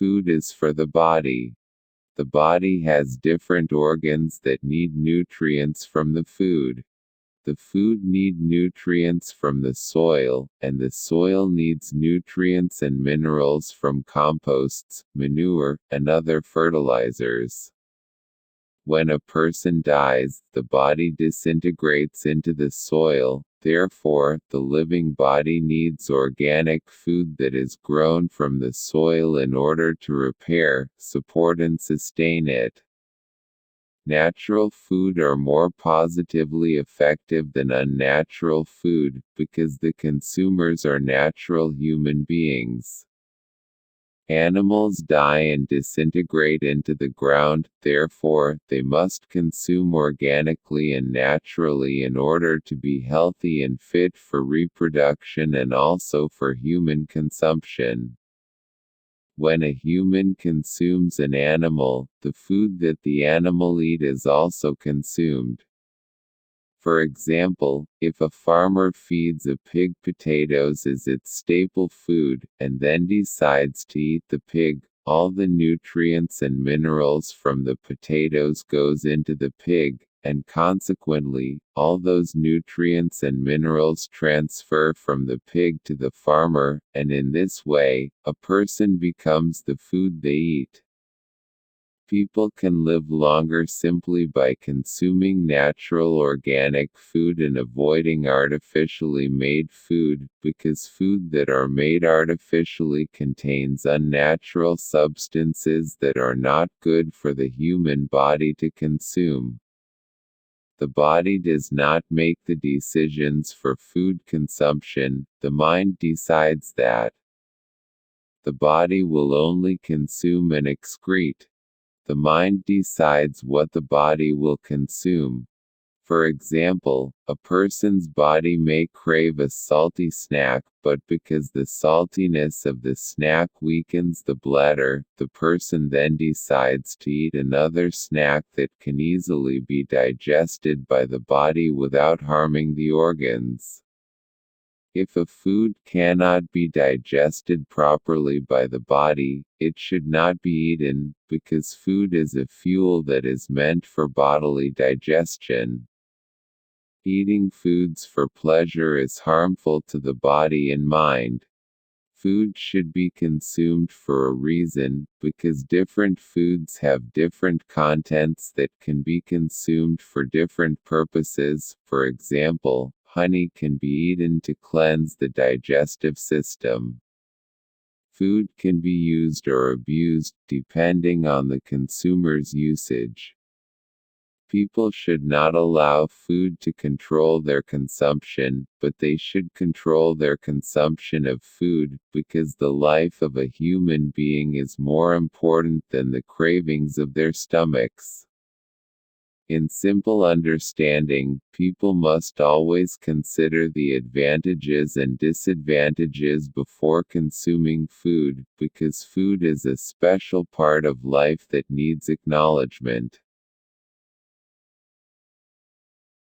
Food is for the body. The body has different organs that need nutrients from the food. The food need nutrients from the soil, and the soil needs nutrients and minerals from composts, manure, and other fertilizers. When a person dies, the body disintegrates into the soil. Therefore, the living body needs organic food that is grown from the soil in order to repair, support and sustain it. Natural food are more positively effective than unnatural food, because the consumers are natural human beings. Animals die and disintegrate into the ground, therefore, they must consume organically and naturally in order to be healthy and fit for reproduction and also for human consumption. When a human consumes an animal, the food that the animal eats is also consumed. For example, if a farmer feeds a pig potatoes as its staple food, and then decides to eat the pig, all the nutrients and minerals from the potatoes goes into the pig, and consequently, all those nutrients and minerals transfer from the pig to the farmer, and in this way, a person becomes the food they eat. People can live longer simply by consuming natural organic food and avoiding artificially made food, because food that are made artificially contains unnatural substances that are not good for the human body to consume. The body does not make the decisions for food consumption, the mind decides that. The body will only consume and excrete. The mind decides what the body will consume. For example, a person's body may crave a salty snack, but because the saltiness of the snack weakens the bladder, the person then decides to eat another snack that can easily be digested by the body without harming the organs. If a food cannot be digested properly by the body, it should not be eaten, because food is a fuel that is meant for bodily digestion. Eating foods for pleasure is harmful to the body and mind. Food should be consumed for a reason, because different foods have different contents that can be consumed for different purposes. For example, honey can be eaten to cleanse the digestive system. Food can be used or abused, depending on the consumer's usage. People should not allow food to control their consumption, but they should control their consumption of food, because the life of a human being is more important than the cravings of their stomachs. In simple understanding, people must always consider the advantages and disadvantages before consuming food, because food is a special part of life that needs acknowledgement.